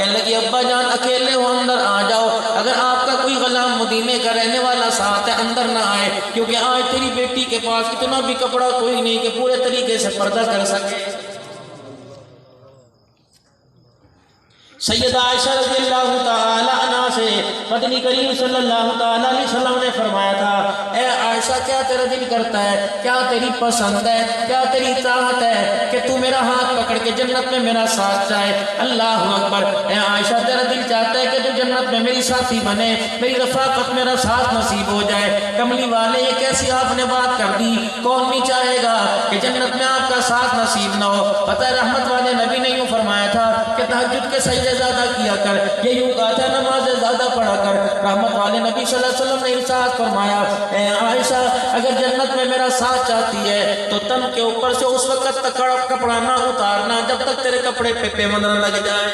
کہنے لگی ابا جان اکیلے ہو اندر آ جاؤ، اگر آپ کا کوئی غلام مدینے کا رہنے والا ساتھ ہے اندر نہ آئے، کیونکہ آج تیری بیٹی کے پاس اتنا بھی کپڑا کوئی نہیں کہ پورے طریقے سے پردہ کر سکے۔ سیدہ عائشہ رضی اللہ تعالی عنہ سے مدنی کریم صلی اللہ تعالی علیہ وسلم نے فرمایا تھا، اے عائشہ کیا تیرا دل کرتا ہے، کیا تیری پسند ہے، کیا تیری چاہت ہے کہ تو میرا ہاتھ پکڑ کے جنت میں میرا ساتھ جائے؟ اللہ اکبر، اے عائشہ تیرا دل چاہتا ہے کہ تو جنت میں میری ساتھی بنے، میری رفاقت میرا ساتھ نصیب ہو جائے؟ کملی والے یہ کیسی آپ نے بات کر دی، کون نہیں چاہے گا کہ جنت میں آپ کا ساتھ نصیب نہ ہو؟ پتہ ہے رحمت والے نبی نے یوں فرمایا تھا کہ تہجد کے سجدے زیادہ کیا کر، یہ یوں کہا تھا نماز زیادہ پڑھا کر۔ رحمت والے نبی صلی اللہ علیہ وسلم نے ارشاد فرمایا، اے عائشہ اگر جنت میں میرا ساتھ چاہتی ہے تو تن کے اوپر سے اس وقت تک کپڑا نہ اتارنا جب تک تیرے کپڑے پہ پیوند نہ لگ جائے۔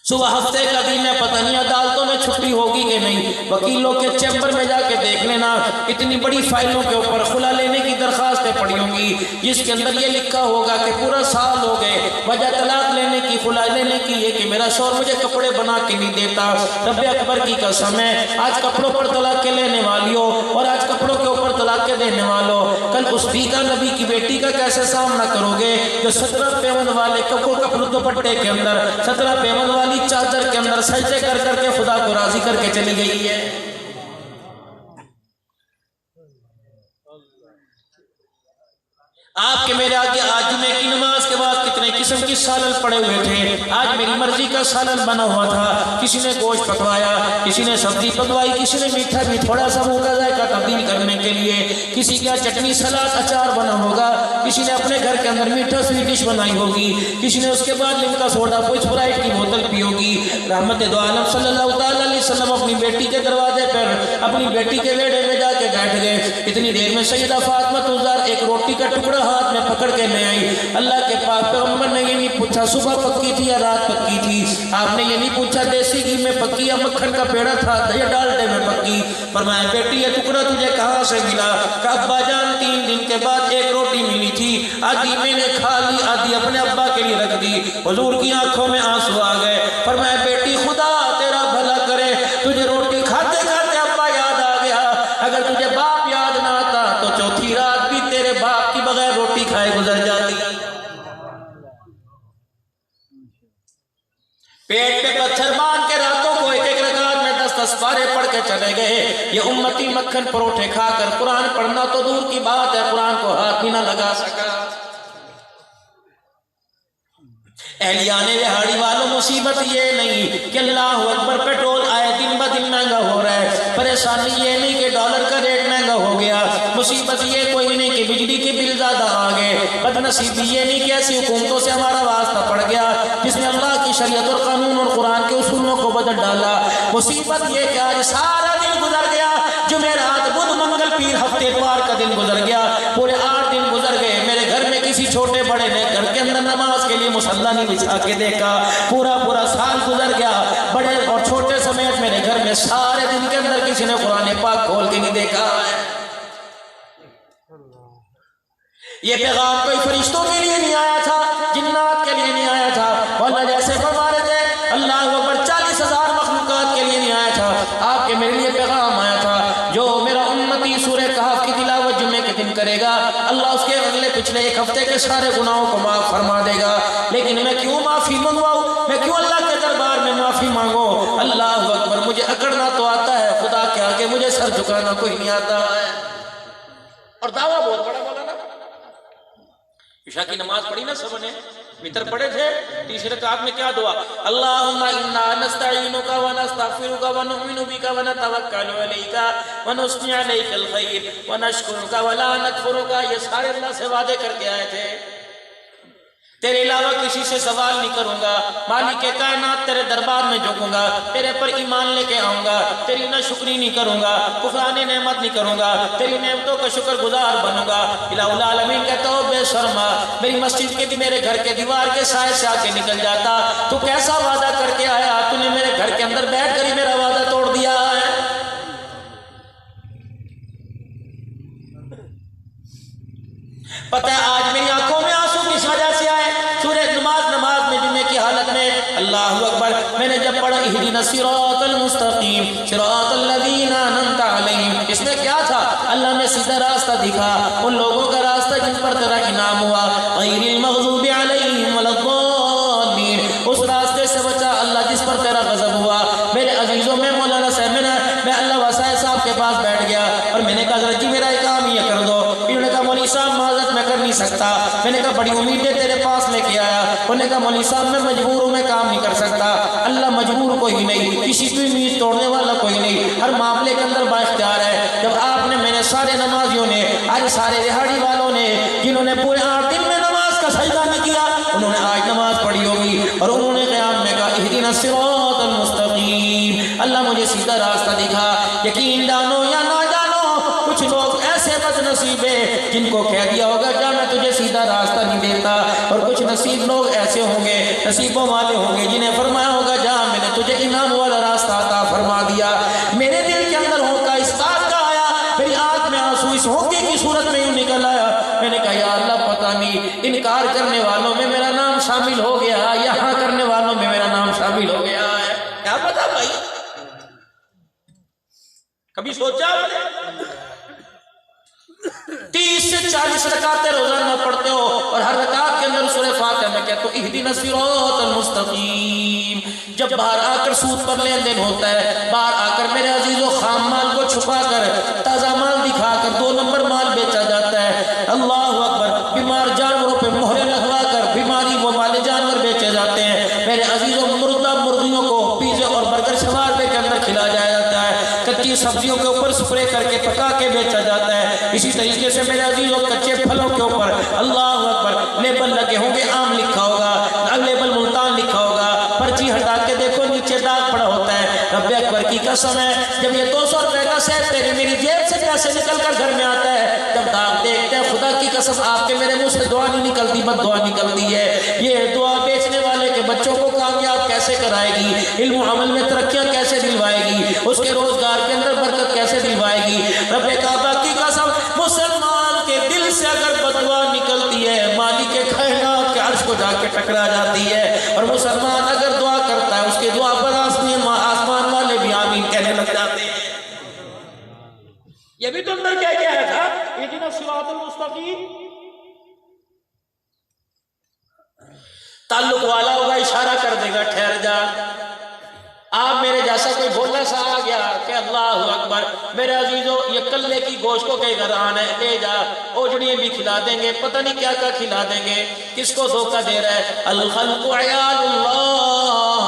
صبح ہفتے کا دن ہے، پتہ نہیں عدالتوں میں چھٹی ہوگی کہ نہیں، وکیلوں کے چیمبر میں جا کے دیکھ لینا، اتنی بڑی فائلوں کے اوپر خلا لینے کی درخواستیں پڑی ہوں گی جس کے اندر یہ لکھا ہوگا کہ پورا سال ہو گئے، وجہ طلاق لینے کی، خلا لینے کی یہ کہ میرا شوہر مجھے کپڑے بنا کے نہیں دیتا۔ رب اکبر کی قسم ہے، آج کپڑوں پر طلاق کے لینے والی ہو اور آج کپڑوں کے اوپر طلاق کے دینے والوں، کل اس بیگا نبی کی بیٹی کا کیسے سامنا کرو گے جو 17 پیوند والے کپڑوں دوپٹے کے اندر، 17 پیوند والی چادر کے اندر سجدے کر کر کے خدا کو راضی کر کے چلی گئی ہے۔ آپ کے میرے آگے آج جمعے کی نماز کے بعد کتنے قسم کی سالن پڑے ہوئے تھے، آج میری مرضی کا سالن بنا ہوا تھا، کسی نے گوشت پکوایا، کسی نے سبزی پکوائی، کسی نے میٹھا بھی تھوڑا سا منہ کا ذائقہ تبدیل کرنے کے لیے، کسی کا چٹنی سلاد اچار بنا ہوگا، کسی نے اپنے گھر کے اندر میٹھا سویٹ ڈش بنائی ہوگی، کسی نے اس کے بعد لمکا سوڈا کوئی اسپرائٹ کی بوتل پی ہوگی۔ رحمت دو عالم صلی اللہ تعالی علیہ وسلم اپنی بیٹی کے دروازے پر اپنی بیٹی کے ویڑے میں جا کے بیٹھ گئے، اتنی دیر میں سیدہ فاطمہ الزہرا ایک روٹی کا ٹکڑا ہاتھ میں پکڑ کے لے آئی۔ اللہ کے پاک پیغمبر نے یہ نہیں پوچھا صبح پکی تھی یا رات پکی تھی، آپ نے یہ نہیں پوچھا دیسی گھی میں پکی یا مکھن کا پیڑا تھا یا ڈالڈے میں پکی، فرمایا بیٹی یہ ٹکڑا تجھے کہاں سے ملا؟ کہ ابا جان 3 دن کے بعد ایک روٹی ملی تھی، آدھی میں نے کھا لی، آدھی اپنے ابا کے لیے رکھ دی۔ حضور کی آنکھوں میں آنسو آ گئے، فرمایا بیٹی خدا تیرا بھلا کرے، تجھے روٹی کھاتے کھاتے ابا یاد آ گیا، اگر تجھے باپ یاد نہ آتا تو چوتھی رات بھی تیرے باپ کی بغیر روٹی کھائے گزر جاتی۔ پیٹ پہ پتھر باندھ کے راتوں کو ایک ایک رکعت میں 10 پارے پڑھ کے چلے گئے۔ یہ امتی مکھن پروٹھے کھا کر قرآن پڑھنا تو دور کی بات ہے، قرآن کو ہاتھ بھی نہ لگا سکا۔ اہلیان رہاڑی والوں مصیبت یہ نہیں کہ اللہ اکبر پیٹرول آئے دن بدن مہنگا ہو رہا ہے، پریشانی یہ نہیں کہ ڈالر کا ریٹ مہنگا ہو گیا، مصیبت یہ کوئی نہیں کہ بجلی کے بل زیادہ آ گئے، بدنصیبی یہ نہیں کہ ایسی حکومتوں سے ہمارا واسطہ پڑ گیا جس نے اللہ کی شریعت اور قانون اور قرآن کے اصولوں کو بدل ڈالا، مصیبت یہ کہ آج سارا دن گزر گیا، جمعرات بدھ منگل پیر ہفتے اتوار کا دن گزر گیا، پورے 8 دن گزر گئے، میرے گھر میں کسی چھوٹے بڑے نے گھر کے اندر نماز کے لیے مصلی نہیں بچھا کے دیکھا، پورا سال گزر گیا، بڑے اور چھوٹے سمیت میرے گھر میں سارے دن کے اندر کسی نے قرآن پاک کھول کے نہیں دیکھا ہے۔ یہ پیغام کوئی فرشتوں کے لیے نہیں آیا تھا، جنات کے لیے نہیں آیا تھا، مولا جیسے فرما رہے تھے اللہ اکبر 40,000 مخلوقات کے لیے نہیں آیا تھا، آپ کے میرے لیے پیغام آیا تھا، جو میرا امتی سورہ کہف کی تلاوت جمعے کے دن کرے گا اللہ اس کے اگلے پچھلے 1 ہفتے کے سارے گناہوں کو معاف فرما دے گا۔ لیکن میں کیوں معافی منگواؤں، میں کیوں اللہ کے دربار میں معافی مانگوں؟ اللہ اکبر، مجھے اکڑنا تو آتا ہے، خدا کے آگے مجھے سر جھکانا کوئی نہیں آتا ہے۔ اور دعویٰ بہت بڑا بولا نا، عشاء کی نماز پڑھی نا سب نے، متر پڑھے تھے، تیسری رکعت میں کیا دعا؟ اللہم انا نستعینک ونستغفرک ونؤمن بک ونتوکل علیک ونثنی علیک الخیر ونشکرک ولا نکفرک، یہ سارے اللہ سے وعدے کر کے آئے تھے، تیرے علاوہ کسی سے سوال نہیں کروں گا، مالک کائنات تیرے دربار میں جھکوں گا، تیرے پر ایمان لے کے آؤں گا، تیری نہ شکری نہیں کروں گا، کفران نعمت نہیں کروں گا، تیری نعمتوں کا شکر گزار بنوں گا۔ الہ العالمین کہتا ہو بے شرما، میری مسجد کے میرے گھر کے دیوار کے سائے سے آ کے نکل جاتا، تو کیسا وعدہ کر کے آیا، تو نے میرے گھر کے اندر بیٹھ کر ہی میرا وعدہ توڑ دیا ہے۔ پتہ ہے آج میری آنکھوں میں آنسو کس وجہ سے آئے؟ سورہ نماز میں جمعے کی حالت نے اللہ اکبر میں نے جب پڑھا اہدنا الصراط المستقیم صراط الذین انعمت علیہم، اس میں کیا تھا؟ اللہ نے سیدھا راستہ دکھا، ان لوگوں کا راستہ جن پر تیرا انعام ہوا، غیر المغضوب علیہم ولا الضالین، اس راستے سے بچا اللہ جس پر تیرا غضب ہوا۔ میرے عزیزوں میں مولانا صاحب میں اللہ وسائے صاحب کے پاس بیٹھ گیا اور میں نے کہا حضرت جی میرا ایک کام یہ کر دو۔ انہوں نے کہا مولوی صاحب معذرت میں کر نہیں سکتا۔ میں نے کہا بڑی امیدیں تیرے پاس لے کے آیا۔ انہوں نے کہا مولوی صاحب میں مجبور ہوں، میں کام نہیں کر سکتا۔ اللہ مجبور کوئی نہیں، کسی کی امید توڑنے والا کوئی نہیں، ہر معاملے کے اندر با اختیار ہے۔ جب آپ نے میں نے سارے نمازیوں نے آج سارے رہاڑی والوں نے جنہوں نے پورے 8 دن میں نماز کا سجدہ نہیں کیا، انہوں نے آج نماز پڑھی ہوگی اور انہوں نے قیام میں کہا اہدنا الصراط المستقیم، اللہ مجھے سیدھا راستہ دکھا۔ یقین جانو یا نہ جانو کچھ لوگ ایسے بد نصیب ہیں جن کو کہہ دیا ہوگا جا میں تجھے سیدھا راستہ نہیں دیتا، اور کچھ نصیب لوگ ایسے ہوں گے نصیبوں والے ہوں گے جنہیں فرمایا ہوگا جا میں نے تجھے انعام والا راستہ عطا فرما دیا۔ میرے دل کے اندر ہوکا اس بات کا آیا، میری آنکھ میں آنسو اس ہوکے کی صورت میں یوں نکل آیا۔ میں نے کہا یا اللہ پتہ نہیں انکار کرنے والوں میں میرا نام شامل ہو گیا یا ہاں کرنے والوں میں میرا نام شامل ہو گیا ہے، کیا پتا بھائی؟ کبھی سوچا آپ نے؟ 30 سے 40 رکعتیں روزانہ پڑھتے ہو اور ہر رکعت کے اندر سورہ فاتحہ میں کہتے ہو اہدنا الصراط المستقیم۔ جب باہر آ کر سود پر لین دین ہوتا ہے، باہر آ کر میرے عزیزو خام مال کو چھپا کر تازہ مال دکھا کر 2 نمبر مال بیچا جاتا ہے، اللہ اکبر، بیمار جانوروں پہ مہرے لگوا کر بیماری وہ والے جانور بیچے جاتے ہیں، میرے عزیزو مردہ مرغیوں کو پیزے اور برگر شوارمے کے اندر کھلایا جاتا ہے، کچی سبزیوں کے اوپر سپرے کر کے پکا کے بیچا جاتا ہے، اسی طریقے سے میرے عزیزوں کچے پھلوں کے اوپر اللہ اکبر لیبل لگے ہوں گے، آم لکھا ہوگا، لیبل ملتان لکھا ہوگا، پرچی ہٹا کے دیکھو نیچے داغ پڑا ہوتا ہے۔ رب اکبر کی قسم ہے جب یہ 200 روپے کا سیب تیری میری جیب سے پیسے نکل کر گھر میں آتا ہے، جب داغ دیکھتے ہیں خدا کی قسم آپ کے میرے منہ سے دعا نہیں نکلتی، بد دعا نکلتی ہے۔ یہ دعا بیچنے والے کے بچوں کو کامیاب کیسے کرائے گی، علم و عمل میں ترقیاں کیسے دلوائے گی، اس کے روزگار کے اندر برکت کیسے دلوائے گی۔ رب کعبہ کی قسم مسلمان کے دل سے اگر بد دعا نکلتی ہے مالک کائنات کے عرش کو جا کے ٹکرا جاتی ہے، اور مسلمان اگر دعا کرتا ہے اس کی دعا پر آسمان والے بھی آمین کہنے لگ جاتے ہیں۔ یہ بھی تو اندر کیا کیا ہے تھا اہدنا الصراط المستقیم۔ تعلق والا ہوگا اشارہ کر دے گا ٹھہر جا۔ آپ میرے جیسا کوئی بولنا سا آ گیا کہ اللہ اکبر، میرے عزیزو یہ کلے کی گوشت کو کہیں گھر آنا ہے لے جا، اوجڑیاں بھی کھلا دیں گے، پتہ نہیں کیا کیا کھلا دیں گے۔ کس کو دھوکہ دے رہا ہے؟ الخلق عیال اللہ،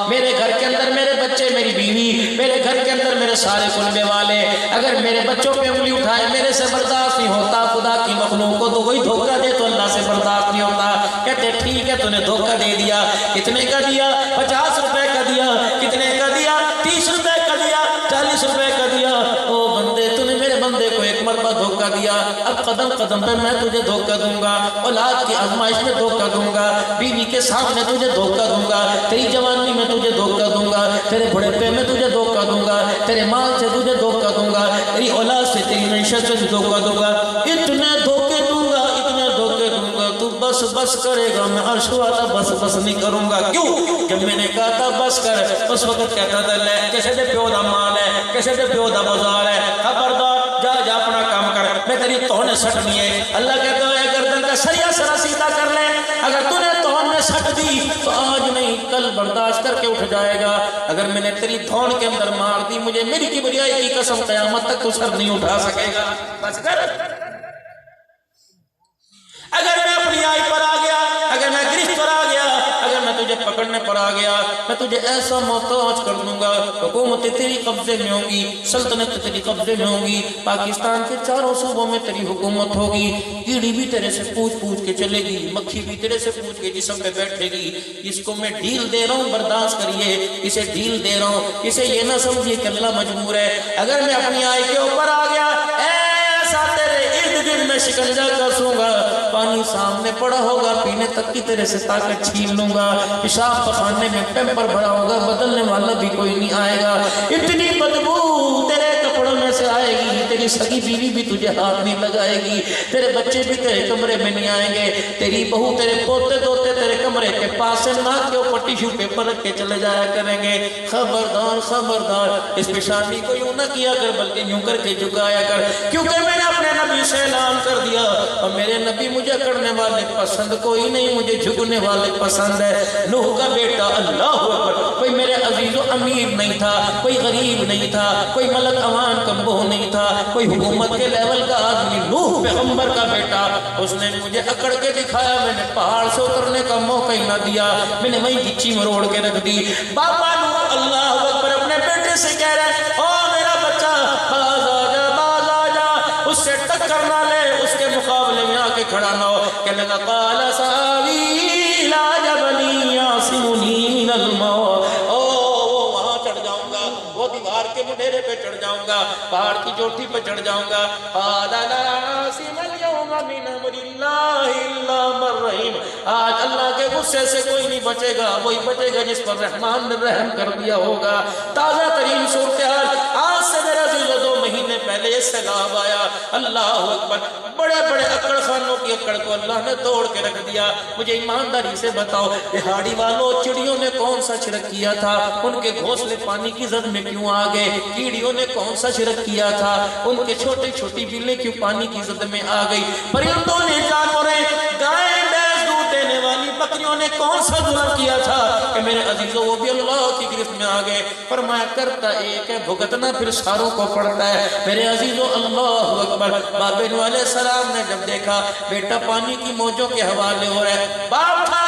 میرے گھر کے اندر میرے بچے میری بیوی، میرے گھر کے اندر میرے سارے کنبے والے، اگر میرے بچوں پہ انگلی اٹھائے میرے سے برداشت نہیں ہوتا، خدا کی مخلوق کو تو کوئی دھوکہ دے تو اللہ سے برداشت نہیں ہوتا۔ کہتے ٹھیک ہے تو نے دھوکہ دے دیا، کتنے کا دیا؟ 50 روپے کا دیا، کتنے کا دیا؟ 30 روپے کا دیا، 40 روپے کا دیا۔ او بندے تو نے میرے بندے کو ایک مرتبہ دھوکہ دیا، اب قدم قدم پہ میں تجھے دھوکہ دوں گا، اولاد کی آزمائش میں دھوکہ دوں گا، بیوی کے سامنے تجھے دھوکہ دوں گا، تیری جوانی میں تجھے دھوکہ دوں گا، تیرے بڑھاپے میں تجھے دھوکہ دوں گا، تیرے مال سے تجھے دھوکہ دوں گا، تیری اولاد سے تیری معیشت سے دھوکہ دوں گا، اتنے دھوکے دوں گا، اتنے دھوکے دوں گا، تو بس بس کرے گا، میں عرش والا بس بس نہیں کروں گا۔ کیوں؟ جب میں نے کہا تھا بس کر، اس وقت کہتا تھا لے کیسے دے پیو دا مال ہے، کیسے دے پیو دا بازار ہے، خبردار جا جا اپنا کام کر، میں تیری تونے سٹنی ہے۔ اللہ کہتا ہے گردن کا سریا سرا سیدھا کر لے، اگر تو نے تونے سٹ دی تو آج نہیں کل برداشت کر کے اٹھ جائے گا، اگر میں نے تیری تھون کے اندر مار دی مجھے میری کبریائی کی قسم قیامت تک تو سر نہیں اٹھا سکے گا۔ بس کر، اگر میں اپنی آئی پر آ گیا، اگر میں گرفت پر آ گیا، اگر میں تجھے پکڑنے پر آ گیا، میں تجھے ایسا محتاج کر دوں گا، حکومت تیری قبضے میں ہوگی، سلطنت تیری قبضے میں ہوگی، پاکستان کے چاروں صوبوں میں تیری حکومت ہوگی، کیڑی بھی تیرے سے پوچھ پوچھ کے چلے گی، مکھی بھی تیرے سے پوچھ کے جسم پہ بیٹھے گی۔ اس کو میں ڈھیل دے رہا ہوں، برداشت کریے، اسے ڈھیل دے رہا ہوں، اسے یہ نہ سمجھیے کہ اللہ مجبور ہے۔ اگر میں اپنی آئی کے اوپر آ گیا ایسا تیرے ارد گرد میں شکنجا کسوں گا، پانی سامنے پڑا ہوگا پینے تک کی تیرے سے طاقت چھین لوں گا، پیشاب پخانے میں پیمپر بھرا ہوگا بدلنے والا بھی کوئی نہیں آئے گا، اتنی بدبو تیرے کپڑوں میں سے آئے گی، تیری سگی بیوی بھی تجھے ہاتھ نہیں لگائے گی، تیرے بچے بھی تیرے کمرے میں نہیں آئیں گے، تیری بہو تیرے پوتے دوتے تیرے کمرے کے پاس سے ناک کے اوپر ٹیشو پیپر رکھ کے چلے جایا کریں گے۔ خبردار خبردار، اس پیشانی کو یوں نہ کیا کر بلکہ یوں کر کے جھکایا کر، کیونکہ میں نے اپنے نبی سے اعلان کر دیا اور میرے نبی مجھے کرنے والے پسند کوئی نہیں، مجھے جھکنے والے پسند ہے۔ نوح کا بیٹا، اللہ اکبر، کوئی میرے عزیز و امیر نہیں تھا، کوئی غریب نہیں تھا، کوئی ملک عوان کمبو نہیں تھا، کوئی حکومت کے لیول کا آدمی، نوح پیغمبر کا بیٹا، اس نے مجھے اکڑ کے دکھایا، میں نے پہاڑ سے اترنے کا موقع ہی نہ دیا، میں نے وہیں گچی میں روڑ کے رکھ دی۔ بابا نوح اللہ اکبر اپنے بیٹے سے کہہ رہے، او میرا بچہ، باز آ جا، باز آ جا، اس سے ٹکر نہ لے، اس کے مقابلے میں آ کے کھڑا نہ ہو۔ کہنے لگا قال ساوی الی جبل یعصمنی من الماء، وہاں چڑھ جاؤں گا، وہ دیوار کے مڈیرے پہ چڑھ جاؤں گا، پہاڑ کی چوٹی پہ چڑھ جاؤں گا۔ قال لا عاصم اليوم من امر اللہ الا من رحم، آج اللہ کے غصے سے کوئی نہیں بچے گا، وہی بچے گا جس پر رحمان نے رحم کر دیا ہوگا۔ تازہ ترین صورتحال، آج سے میرا عزیزو 2 مہینے پہلے یہ سیلاب آیا، اللہ اکبر، بڑے بڑے اکڑ خانوں کی اکڑ کو اللہ نے توڑ کے رکھ دیا۔ مجھے ایمانداری سے بتاؤ، دہاڑی والوں، چڑیوں نے کون سا چھڑک کیا تھا؟ ان کے گھونسلے پانی کی زد میں کیوں آ گئے؟ کیڑیوں نے کون سا چھڑک کیا تھا؟ ان کے چھوٹے چھوٹی بلیں کیوں پانی کی زد میں آ گئی؟ پرندوں نے، جانوریں، گائیں، بھینس، دودھ دینے والی بکریوں نے کون سا ظلم کیا تھا کہ میرے عزیزوں وہ بھی اللہ کی گرفت میں آ گئے؟ فرمایا کرتا ایک ہے، بھگتنا پھر ساروں کو پڑتا ہے۔ میرے عزیزوں اللہ اکبر، بابے نوح علیہ السلام نے جب دیکھا بیٹا پانی کی موجوں کے حوالے ہو رہا ہے، باپ تھا،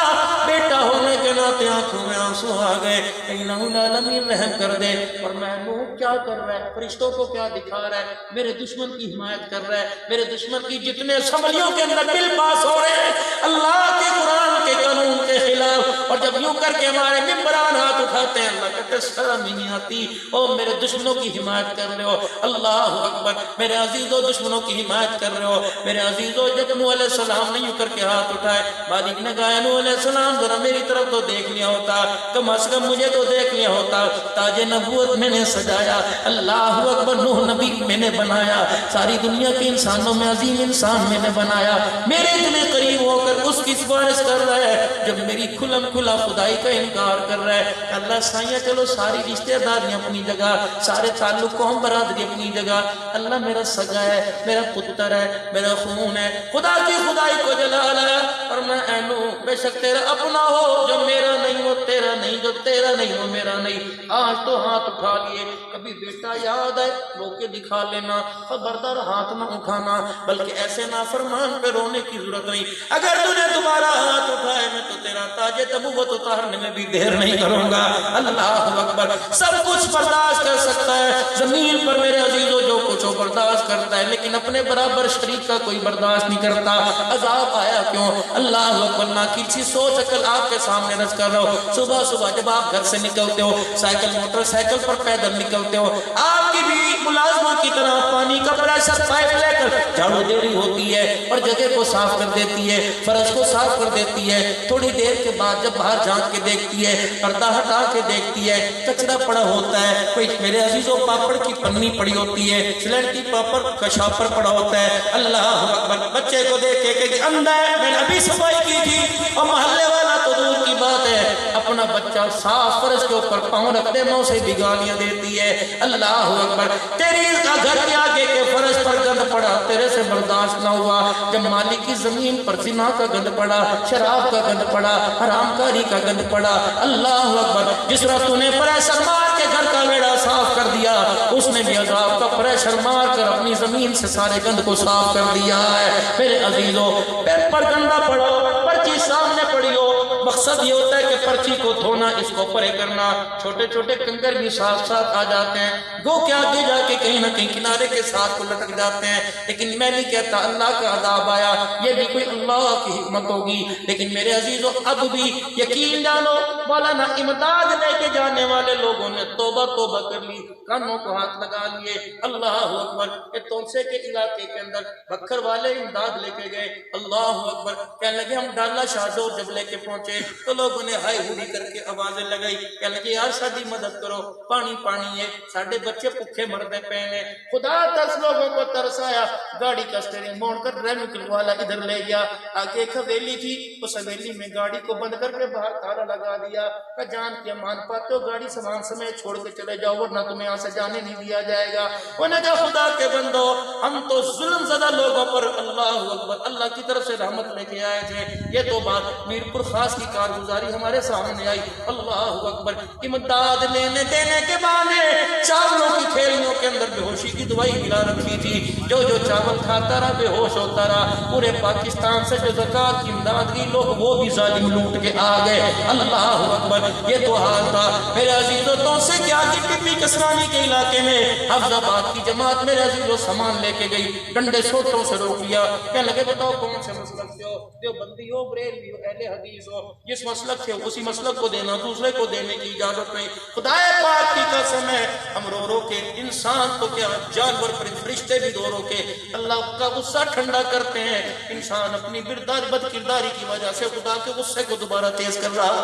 بیٹا ہونے کے ناطے آنکھوں میں آنسو آ گئے، الہ العالمین رحم کر دے۔ اور میں نوح کیا کر رہا ہے؟ فرشتوں کو کیا دکھا رہا ہے؟ میرے دشمن کی حمایت کر رہا ہے، میرے دشمن کی جتنے اسمبلیوں کے اندر بل پاس ہو رہے ہیں اللہ کے قرآن کے قانون کے خلاف، اور جب یوں کر کے ہمارے ممبران ہاتھ اٹھاتے ہیں، اللہ کہتے شرم ہی نہیں آتی، او میرے دشمنوں کی حمایت کر رہے ہو، اللہ اکبر، میرے عزیزوں دشمنوں کی حمایت کر رہے ہو۔ میرے عزیزوں جب نوح علیہ السلام نے یوں کر کے ہاتھ اٹھائے، مالک نے کہا نوح علیہ السلام ذرا میری طرف تو دیکھ لیا ہوتا، کم از کم مجھے تو دیکھ لیا ہوتا، تاج نبوت میں نے سجایا، اللہ اکبر، نوح نبی میں نے بنایا، ساری دنیا کے انسانوں میں عظیم انسان میں نے بنایا، میرے اتنے قریب ہو کر اس کی سفارش کر رہا ہے جب میری کھلم کھلا خدائی کا انکار کر رہا ہے۔ اللہ سائیاں چلو ساری رشتہ داریاں اپنی جگہ، سارے تعلق قوم برادری اپنی جگہ، اللہ میرا سگا ہے، میرا پتر ہے، میرا خون ہے، خدا کی خدائی کو جلا لایا، اور میں اے نوح بے شک تیرا اپنا ہو، جو میرا نہیں وہ تیرا نہیں، جو تیرا نہیں وہ میرا نہیں، آج تو ہاتھ اٹھا لیے، کبھی بیٹا یاد ہے رو کے دکھا لینا، خبردار ہاتھ نہ اٹھانا، بلکہ ایسے نافرمان پہ رونے کی ضرورت نہیں، اگر تو نے دوبارہ ہاتھ اٹھائے میں تو تیرا تاج نبوت اتارنے میں بھی دیر نہیں کروں گا۔ اللہ اکبر، سب کچھ برداشت کر سکتا ہے زمین پر میرے عزیزوں، جو کچھ وہ برداشت کرتا ہے، لیکن اپنے برابر شریک کا کوئی برداشت نہیں کرتا۔ عذاب آیا کیوں؟ اللہ اکبر، نہ کسی سوچ عقل آپ کے سامنے رکھ کر رہو، صبح صبح جب آپ گھر سے نکلتے ہو، سائیکل موٹر سائیکل پر پیدل نکلتے ہو، آپ کی بھی ملازمہ کی طرح پانی کا پریشر پائپ لے کر جھاڑو دے رہی ہوتی ہے اور جگہ کو صاف کر دیتی ہے، فرش کو صاف کر دیتی ہے، تھوڑی دیر کے بعد جب باہر جھانک کے دیکھتی ہے، پردہ ہٹا کے دیکھتی ہے، کچرا پڑا ہوتا ہے، کوئی میرے عزیزوں پاپڑ کی پنی پڑی ہوتی ہے، سلنٹ کی پاپڑ کا شاپر پڑا ہوتا ہے، اللہ اکبر، بچے کو دیکھ کے کہ اندھا ہے، میں نے ابھی صفائی کی تھی، اور محلے والا تو دور کی بات ہے، اپنا بچہ صاف فرش کے اوپر پاؤں رکھتے منہ سے بھی گالیاں دیتی ہے۔ اللہ اکبر، تیری گھر کے آگے کے فرش پر گند پڑا، تیرے سے برداشت نہ ہوا، جب مالک کی زمین پر زنا کا گند پڑا، شراب کا گند پڑا، حرام کاری کا گند پڑا، اللہ اکبر، جس طرح تو نے پریشر مار کے گھر کا بیڑا صاف کر دیا، اس نے بھی عذاب کا پریشر مار کر اپنی زمین سے سارے گند کو صاف کر دیا ہے۔ میرے عزیزوں، پیپ پر گندا پڑا، پرچی سامنے پڑی ہو، مقصد یہ ہوتا ہے کہ پرچی کو دھونا، اس کو پرے کرنا، چھوٹے چھوٹے کنکر بھی ساتھ ساتھ آ جاتے ہیں، گو کے آگے جا کے کہیں نہ کہیں کنارے کے ساتھ کو لٹک جاتے ہیں، لیکن میں نہیں کہتا اللہ کا عذاب آیا، یہ بھی کوئی اللہ کی حکمت ہوگی، لیکن میرے عزیزوں اب بھی یقین جانو مولانا امداد لے کے جانے والے لوگوں نے توبہ توبہ کر لی، کانوں کو ہاتھ لگا لیے۔ اللہ اکبر۔ کہ تونسے کے علاقے کے اندر بکھر والے امداد لے کے گئے۔ اللہ اکبر۔ کہنے لگے ہم ڈالا شاہجور جب لے کے پہنچے تو لوگوں نے ہائے ہوری کر کے آوازیں لگائی، کہنے لگے یار ساڈی مدد کرو، پانی پانی ہے، ساڈے بچے بھوکے مردے پے نے۔ خدا ترس، لوگوں کو ترس آیا، گاڑی کا اسٹیئرنگ موڑ کر ڈرائیونگ والا ادھر لے گیا۔ آگے ایک حویلی تھی، اس حویلی میں گاڑی کو بند کر کے باہر تالا لگا دیا کہ جان کی امان پاتے ہو، گاڑی سامان سمیت چھوڑ کے چلے جاؤ ورنہ تمہیں یہاں سے جانے نہیں دیا جائے گا۔ انہوں نے کہا خدا کے بندو، ہم تو ظلم زدہ لوگوں پر اللہ اکبر اللہ کی طرف سے رحمت لے کے آئے تھے۔ یہ تو بات میر پور خاص کی کارگزاری ہمارے سامنے آئی۔ اللہ اکبر۔ امداد لینے دینے کے بہانے چاولوں کی تھیلیوں کے اندر بے ہوشی کی دوائی ملا رکھی تھی، جو جو چاول کھاتا رہا بے ہوش ہوتا رہا۔ پورے پاکستان سے جو زکوٰۃ کی امداد کی لوگ وہ بھی ظالم لوٹ کے آ گئے۔ اللہ اکبر۔ یہ تو حال تھا میرے عزیزوں۔ تو سے کیا کہ ٹپی کسرانی کے علاقے میں حفظ آباد کی جماعت میرے عزیزوں سامان لے کے گئی، ڈنڈے سوٹوں سے روک لیا، کہنے لگے بتاؤ کون سے مسلک سے ہو، دیوبندی ہو، بریلوی ہو، اہل حدیث ہو، جس مسلک سے ہو اسی مسلک کو دینا، دوسرے کو دینے کی اجازت نہیں۔ خدا پاک کی قسم ہے ہم رو رو کے، انسان تو کیا جانور فرشتے بھی رو رو کے اللہ کا غصہ ٹھنڈا کرتے ہیں۔ انسان اپنی بد کرداری کی وجہ سے خدا کے غصے کو دوبارہ تیز کر رہا۔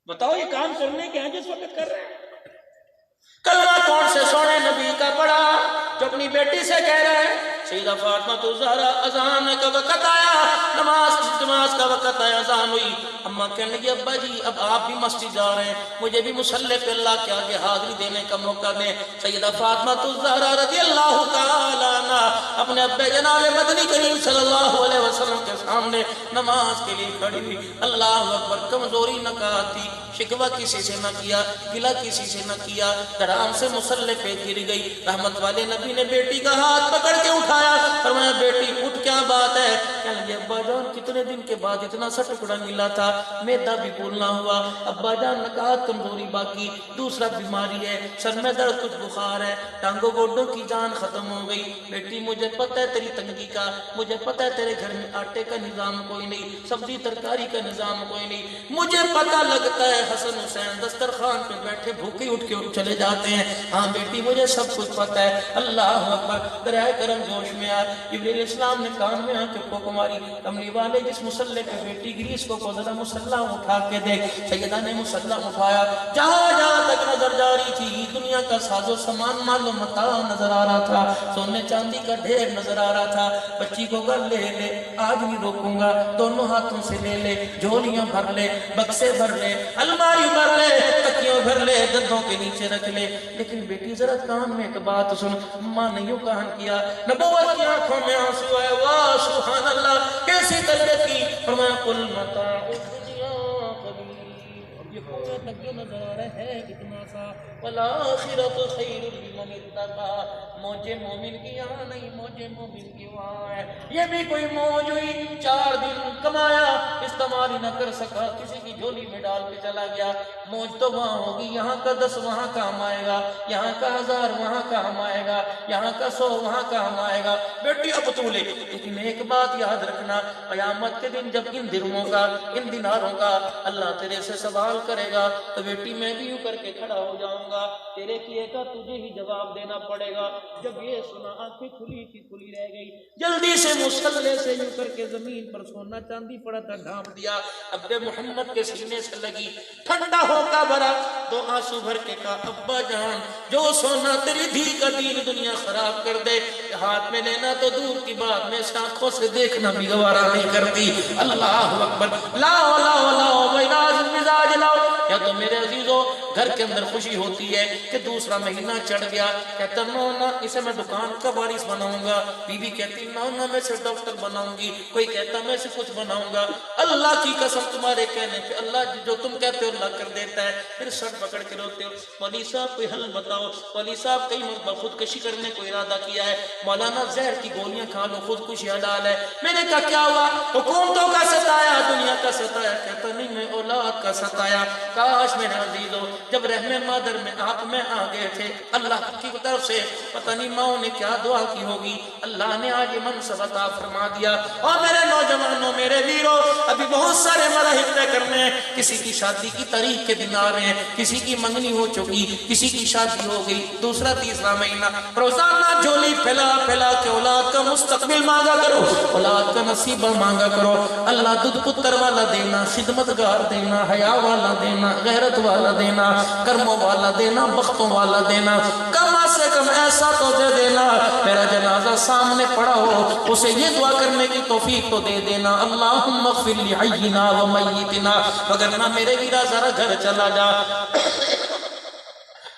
بتاؤ یہ کام کرنے کے ہیں جس وقت کر رہے ہیں؟ کلمہ کون سے سونے نبی کا پڑھا جو اپنی بیٹی سے کہہ رہے ہیں سیدہ فاطمہ الزہرا اذان کا وقت آیا، نماز کا وقت آیا، اذان ہوئی، اماں کہنے لگی ابا جی اب آپ بھی مسجد جا رہے ہیں، مجھے بھی مصلی پہ اللہ کے آگے حاضری دینے کا موقع دیں۔ سیدہ فاطمہ الزہرا رضی اللہ تعالی عنہ اپنے ابا جناب مدنی کریم صلی اللہ علیہ وسلم کے سامنے نماز کے لیے کھڑی ہوئی۔ اللہ اکبر۔ کمزوری نہ کہا تھی، شکوہ کسی سے نہ کیا، گلہ کسی سے نہ کیا، آرام سے مصلی پہ گر گئی۔ رحمت والے نبی نے بیٹی کا ہاتھ پکڑ کے اٹھایا، فرمایا بیٹی اٹھ، کیا بات ہے؟ کہنے لگے ابا جان کتنے دن کے بعد اتنا سا ٹکڑا ملا تھا، میدا بھی بولنا ہوا، ابا جان نکات کمزوری باقی، دوسرا بیماری ہے، سر میں درد، کچھ بخار ہے، ٹانگوں گوڈوں کی جان ختم ہو گئی۔ بیٹی مجھے پتہ ہے تیری تنگی کا، مجھے پتہ ہے تیرے گھر میں آٹے کا نظام کوئی نہیں، سبزی ترکاری کا نظام کوئی نہیں، مجھے پتہ لگتا ہے حسن حسین دسترخوان پہ بیٹھے بھوکے اٹھ کے چلے جاتے ہیں۔ ہاں بیٹی مجھے سب کچھ پتہ ہے۔ اللہ اکبر۔ درائے کرم جوش میں آ، جبریل اسلام نے کان میں آ کے پھونک ماری، کملی والے جس مصلی پہ بیٹی گری اس کو ذرا مصلی اٹھا کے دیکھ۔ سیدہ نے مصلی اٹھایا، جہاں جہاں تک نظر جاری تھی دنیا کا ساز و سامان مال و متاع نظر آ رہا تھا، سونے چاندی کا ڈھیر نظر آ رہا تھا۔ بچی کو گھر لے لے، آج نہیں روکوں گا، دونوں ہاتھوں سے لے لے، جھولیاں بھر لے، بکسے بھر لے، الماری بھر لے، تکیوں بھر لے، گدوں کے نیچے رکھ لے۔ لیکن بیٹی ذرا کان میں ایک بات سن، ماں نے یوں کہا کیا، نبوت کی آنکھوں میں آنسو آئے، واہ سبحان اللہ کیسی تربیت کی۔ فرمایا قل متاع الدنیا قلیل، یہ کوئی تک جو نظر آ رہا ہے اتنا سا، والآخرۃ خیر لمن اتقی، موجے مومن کی یہاں نہیں، موجے مومن کی وہاں ہے۔ یہ بھی کوئی موج ہوئی، 4 دن کمایا، استعمال ہی نہ کر سکا، کسی کی جھولی میں ڈال کے چلا گیا۔ موج تو وہاں ہوگی، یہاں کا 10 وہاں کام آئے گا، یہاں کا 1000 وہاں کام آئے گا، یہاں کا 100 وہاں کام آئے گا۔ بیٹی اب تو لے، لیکن ایک بات یاد رکھنا، قیامت کے دن جب ان درہموں کا، ان دیناروں کا اللہ تیرے سے سوال کرے گا تو بیٹی میں بھی یوں کر کے کھڑا ہو جاؤں گا، تیرے کیے کا تجھے ہی جواب دینا پڑے گا۔ جب یہ سنا آنکھیں کھلی کی کھلی رہ گئی، جلدی سے مصلی سے یوں کر کے زمین پر سونا چاندی پڑا تھا ڈھانپ دیا، ابے محمد کے سینے سے لگی، ٹھنڈا ہو کا بھرا، 2 آنسو بھر کے کہا ابا جان جو سونا تیری دھی کا دین دنیا خراب کر دے، ہاتھ میں لینا تو دور کی بات، میں اس آنکھوں سے دیکھنا بھی گوارا نہیں کرتی۔ اللہ اکبر۔ لاؤ لاؤ لاؤ میناز مزاج لاؤ۔ یا تو میرے عزیزو گھر کے اندر خوشی ہوتی ہے کہ دوسرا مہینہ چڑھ گیا، کہتا نونا اسے میں دکان کا وارث بناؤں گا، بی بی کہتی نونا میں سے ڈاکٹر بناؤں گی، کوئی کہتا میں سے کچھ بناؤں گا۔ اللہ کی قسم تمہارے کہنے پہ اللہ جو تم کہتے ہو اللہ کر دیتا ہے، پھر سر پکڑ کے روتے ہو، مولوی صاحب کوئی حل بتاؤ، مولوی صاحب کئی مرتبہ خودکشی کرنے کو ارادہ کیا ہے، مولانا زہر کی گولیاں کھا لو خودکشی حلال ہے۔ میں نے کہا کیا ہوا؟ حکومتوں کا ستایا، دنیا کا کیا ستایا؟ کہتا نہیں میں اولاد کا ستایا. کاش میرے عزیزو جب رحم مادر میں آپ میں آ گئے تھے اللہ کی طرف سے پتہ نہیں ماؤں نے کیا دعا کی ہوگی, اللہ نے آج یہ منصب عطا فرما دیا. اور میرے نوجوانوں, میرے ویرو, ابھی بہت سارے مراحل طے کرنے ہیں. کسی کی شادی کی تاریخ کے دن آ رہے ہیں, کسی کی منگنی ہو چکی, کسی کی شادی ہو گئی, دوسرا تیسرا مہینہ. روزانہ جھولی پھیلا پھیلا کے اولاد کا مستقبل مانگا کرو, اولاد کا نصیبہ مانگا کرو. اللہ دودھ پتر والا دینا, خدمتگار دینا, حیا والا دینا, غیرت والا دینا, کرموں والا دینا, بختوں والا دینا. کم سے کم ایسا تو دے دینا میرا جنازہ سامنے پڑا ہو اسے یہ دعا کرنے کی توفیق تو دے دینا, اللہم اغفر لحینا و میتنا. وگرنہ میرے ویرا ذرا گھر چلا جا.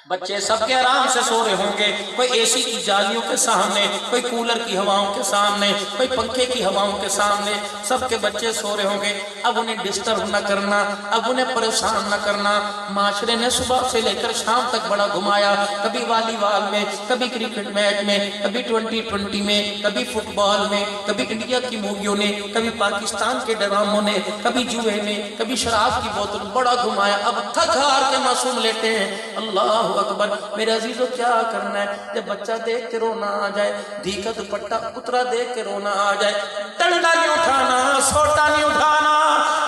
بچے سب کے آرام سے سو رہے ہوں گے, کوئی اے سی کی جالیوں کے سامنے, کوئی کولر کی ہواؤں کے سامنے, کوئی پنکھے کی ہواؤں کے سامنے, سب کے بچے سو رہے ہوں گے. اب انہیں ڈسٹرب نہ کرنا, اب انہیں پریشان نہ کرنا. معاشرے نے صبح سے لے کر شام تک بڑا گھمایا, کبھی والی بال میں, کبھی کرکٹ میچ میں, کبھی 2020 میں, کبھی فٹ بال میں, کبھی انڈیا کی موویوں نے, کبھی پاکستان کے ڈراموں نے, کبھی جوئے میں, کبھی شراب کی بوتل, بڑا گھمایا. اب تھک ہار کے معصوم لیٹے ہیں. اللہ اکبر. میرے عزیزو کیا کرنا ہے؟ جب بچہ دیکھ کے رونا آ جائے, دھی کا دوپٹہ اترا دیکھ کے رونا آ جائے, ڈنڈا نہیں اٹھانا, سوٹا نہیں اٹھانا.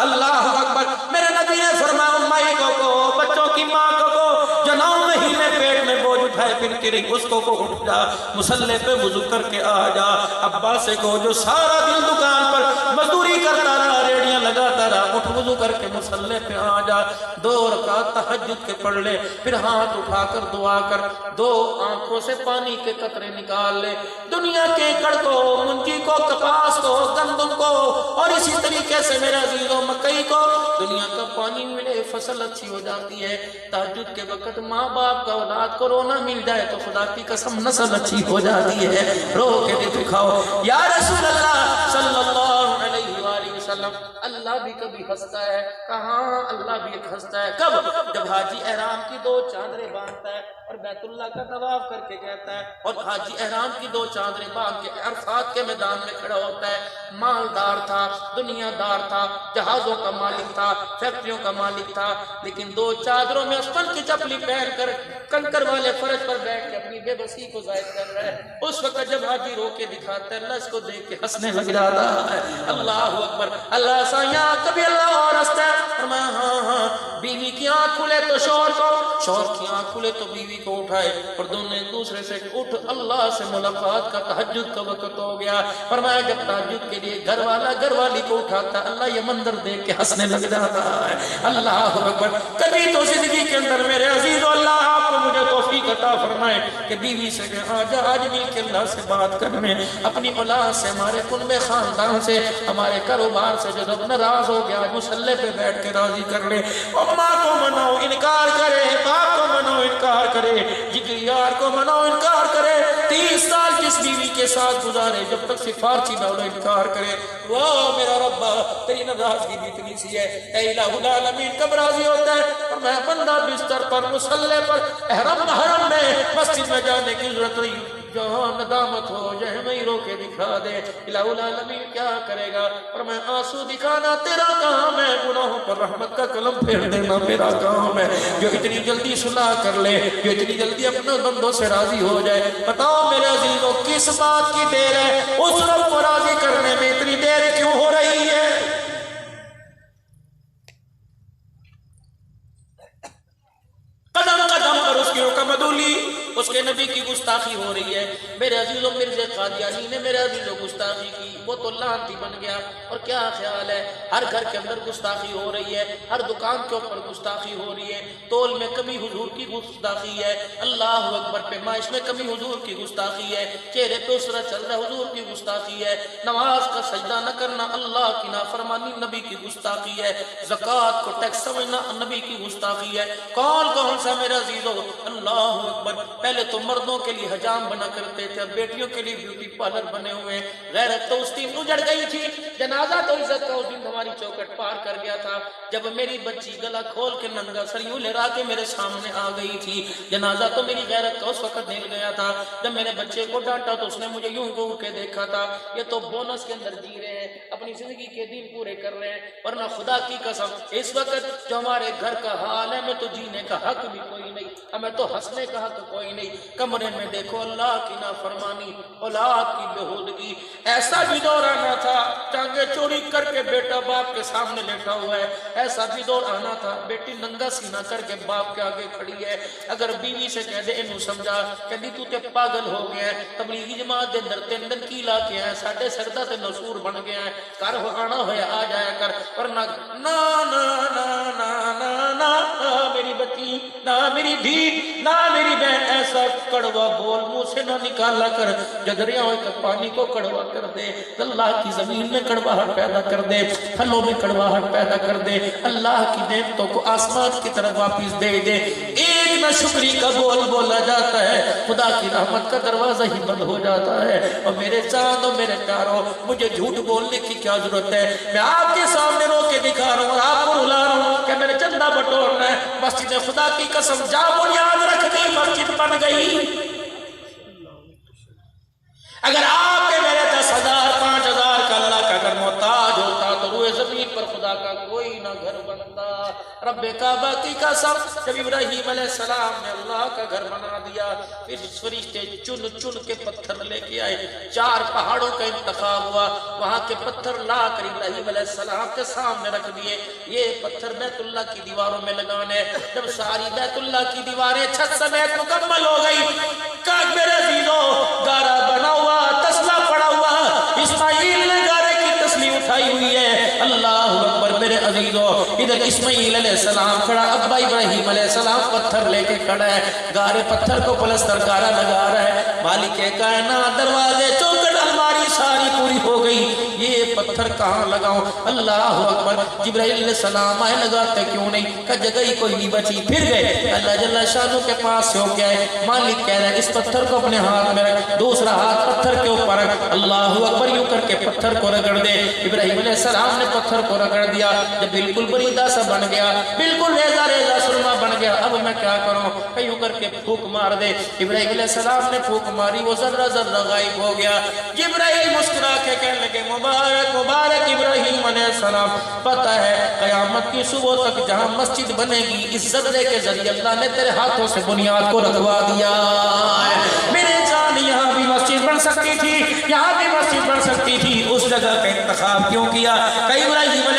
اللہ اکبر. میرے نبی نے فرمایا مائی کو بچوں کی ماں کو جو 9 مہینے پیٹ میں بوجھ اٹھائے پھرتی رہی اس کو اٹھ جا, مصلے پہ وضو کر کے آ جا. ابا سے کو جو سارا دن دکان پر مزدوری کرتا رہا, ریڑیاں لگاتا رہا, اٹھ وضو کر کے مصلے پہ آ جا. 2 رکعت تہجد کے پڑھ لے, پھر ہاتھ اٹھا کر دعا کر, 2 آنکھوں سے پانی کے قطرے نکال لے. دنیا کے کڑ کو, منجی کو, کپاس کو, گندم کو اور اسی طریقے سے میرے عزیزوں مکئی کو دنیا کا پانی ملے, فصل اچھی ہو جاتی ہے. تہجد کے وقت ماں باپ کا اولاد کو رونا مل جائے تو خدا کی قسم نسل اچھی ہو جاتی ہے. رو کے دکھاؤ یا رسول اللہ صلی اللہ علیہ وآلہ وسلم. اللہ بھی کبھی ہنستا ہے. کہاں اللہ بھی ایک ہنستا ہے. کب؟ جب حاجی احرام کی 2 چادریں باندھتا ہے اور بیت اللہ کا طواف کر کے کہتا ہے, اور حاجی احرام کی 2 چادریں باندھ کے عرفات کے میدان میں کھڑا ہوتا ہے. مالدار تھا, دنیا دار تھا, جہازوں کا مالک تھا, فیکٹریوں کا مالک تھا, لیکن 2 چادروں میں اسپن کی چپلی پہن کر کنکر والے فرش پر بیٹھ کے اپنی بے بسی کو ظاہر کر رہا ہے. اس وقت جب حاجی رو کے دکھاتا ہے, اللہ اس کو دیکھ کے ہنسنے لگ جاتا ہے. اللہ اکبر. اللہ سایاں کبھی اللہ اور ہنستا ہے. فرمایا ہاں ہاں, بیوی کی آنکھ کھلے تو شوہر کو, شوہر کی آنکھ کھلے تو بیوی کو اٹھائے, اور دونوں ایک دوسرے سے اٹھ اللہ سے ملاقات کا تہجد کا وقت ہو گیا. فرمایا جب تہجد کے لیے گھر والا گھر والی کو اٹھاتا, اللہ یہ منظر دیکھ کے ہنسنے لگ جاتا ہے. اللہ اکبر. کبھی تو زندگی کے اندر میرے عزیز اللہ آپ کو مجھے توفیق عطا فرمائے کہ بیوی سے کہ آج مل کے اللہ سے بات کرنے, اپنی اولاد سے, ہمارے کنب خاندان سے, ہمارے کاروبار سے جو رب ناراض ہو گیا مصلی پہ بیٹھ کے راضی کر لے. ماں کو مناؤ انکار کرے, باپ کو مناؤ انکار کرے, جگری یار کو مناؤ انکار کرے, 30 سال جس بیوی کے ساتھ گزارے جب تک سفارشی نہ انکار کرے. واہ میرا رب تیری ناراضگی بھی اتنی سی ہے. اے الہ العالمین کب راضی ہوتا ہے؟ اور میں بندہ بستر پر مصلی پر احرام محرم میں مسجد میں جانے کی ضرورت نہیں, جہاں ندامت ہو جائے میں رو کے دکھا دے. الہ العالمین کیا کرے گا؟ اور میں آنسو دکھانا تیرا کام ہے, گناہوں پر رحمت کا قلم پھیر دینا میرا کام ہے. جو اتنی جلدی صلح کر لے, جو اتنی جلدی اپنے بندوں سے راضی ہو جائے, بتاؤ میرے عزیزوں کس بات کی دیر ہے؟ اس رب کو راضی کرنے میں اتنی دیر کیوں ہو رہی ہے؟ قدم قدم پر اس کی حکم عدولی, اس کے نبی کی گستاخی ہو رہی ہے. میرے عزیزوں مرزا قادیانی نے میرے عزیزوں گستاخی کی, وہ تو لعنتی بن گیا. اور کیا خیال ہے, ہر گھر کے اندر گستاخی ہو رہی ہے, ہر دکان کے اوپر گستاخی ہو رہی ہے, تول میں کمی حضور کی گستاخی ہے, اللہ اکبر پیمائش میں کمی حضور کی گستاخی ہے, چہرے پہ اسرا چل رہا حضور کی گستاخی ہے, نماز کا سجدہ نہ کرنا اللہ کی نافرمانی نبی کی گستاخی ہے, زکوٰۃ کو ٹیکس سمجھنا نبی کی گستاخی ہے. کون سا میرا عزیزو؟ اللہ اکبر. پہلے تو مردوں کے لیے حجام بنا کرتے تھے, اب بیٹیوں کے لیے بیوٹی پارلر بنے ہوئے. غیرت تو اس دن اجڑ گئی تھی, جنازہ تو عزت کا اس دن ہماری چوکٹ پار کر گیا تھا, جب میری بچی گلا کھول کے ننگا سر یوں لہرا کے میرے سامنے آ گئی تھی. جنازہ تو میری غیرت کا اس وقت نکل گیا تھا جب میرے بچے کو ڈانٹا تو اس نے مجھے یوں گھور کے دیکھا تھا. یہ تو بونس کے اندر جی رہے ہیں, اپنی زندگی کے دن پورے کر رہے ہیں، ورنہ خدا کی قسم اس وقت جو ہمارے گھر کا حال ہے، ہمیں تو جینے کا حق بھی کوئی نہیں، ہمیں تو ہنسنے کا حق کوئی نہیں۔ کمرے میں دیکھو اللہ کی نافرمانی، اولاد کی بےہودگی۔ ایسا بھی دور آنا تھا ٹانگیں چوری کر کے بیٹا باپ کے سامنے لیٹا ہوا ہے، ایسا بھی دور آنا تھا بیٹی ننگا سینہ کر کے باپ کے آگے کھڑی ہے، اگر بیوی سے کہہ دے انہوں سمجھا کہ دی تو تے پاگل ہو گیا ہے، تبلیغی جماعت دے اندر تین دن کی لا کے ہیں، ساڑھے سردہ تے نصور بن گیا ہے، کر ہو آنا ہویا آ جایا کر، ورنہ نا نا نا نا نا نا میری بچی، نہ میری بھی، نہ میری بہن، ایسا کڑوا بول منہ سے نہ نکالا کر جو دریاؤں کے پانی کو کڑوا کر دے، اللہ کی زمین میں کڑواہٹ پیدا کر دے، پھلوں میں کڑواہٹ پیدا کر دے، اللہ کی نعمتوں کو آسمان کی طرف واپس دے دے۔ ایک نہ شکری کا بول بولا جاتا ہے، خدا کی رحمت کا دروازہ ہی بند ہو جاتا ہے۔ اور میرے چاند اور میرے پیاروں، مجھے جھوٹ بولنے کی کیا ضرورت ہے؟ میں آپ کے سامنے رو کے دکھا رہا ہوں اور آپ کو رلا رہا ہوں کہ میرے چندہ بٹورنا ہے۔ مسجد خدا کی قسم جا بنیاد رکھنی مسجد بن گئی۔ اگر آپ کے میرے 10,000 5,000 کا اللہ کا گھر محتاج ہوتا تو روئے زمین پر خدا کا کوئی نہ گھر بنتا۔ رب کعبہ کی قسم جب ابراہیم علیہ السلام نے اللہ کا گھر بنا دیا، پھر فرشتے چن چن کے پتھر لے کے آئے، 4 پہاڑوں کا انتخاب ہوا، وہاں کے پتھر لا کر ابراہیم علیہ السلام کے سامنے رکھ دیے، یہ پتھر بیت اللہ کی دیواروں میں لگانے۔ جب ساری بیت اللہ کی دیواریں چھت سمیت مکمل ہو گئی، کہ میرے عزیزوں گارا بنا ہوا، تسلا پڑا ہوا، اسماعیل نے گارے کی تسلی اٹھائی ہوئی ہے۔ اللہ اکبر میرے عزیزوں، ادھر اسماعیل علیہ السلام کھڑا، ابا ابراہیم علیہ السلام پتھر لے کے کھڑا ہے، گارے پتھر کو پلستر گارا لگا رہا ہے، مالک کائنات دروازے چوکٹ الماری ساری پوری ہو گئی، یہ پتھر کہاں لگاؤں؟ اللہ اکبر، جبرائیل علیہ السلام آئے لگاتے کیوں نہیں؟ کہ جگہ ہی کوئی نہیں بچی، پھر گئے اللہ جل شانہ کے پاس سے ہو کے آئے، مالک کہہ رہا ہے اس پتھر کو اپنے ہاتھ میں رکھ، دوسرا ہاتھ پتھر کے اوپر رکھ، اللہ اکبر یوں کر کے پتھر کو رگڑ دے۔ ابراہیم علیہ السلام نے پتھر کو رگڑ دیا، جب بالکل بریدہ سا بن گیا، بالکل ریزہ ریزہ سرما بن گیا، اب میں کیا کروں؟ کہ یوں کر کے پھوک مار دے۔ ابراہیم علیہ السلام نے پھوک ماری، وہ ذرہ ذرہ غائب ہو گیا۔ جبرائیل مسکرا کے کہنے لگے مبارک مبارک ابراہیم علیہ السلام، پتہ ہے قیامت کی صبح تک جہاں مسجد بنے گی اس ذرے کے ذریعے اللہ نے تیرے ہاتھوں سے بنیاد کو رکھوا دیا ہے۔ میرے جان یہاں بھی مسجد بن سکتی تھی، یہاں بھی مسجد بن سکتی تھی، اس جگہ کا انتخاب کیوں کیا؟ کہ ابراہیم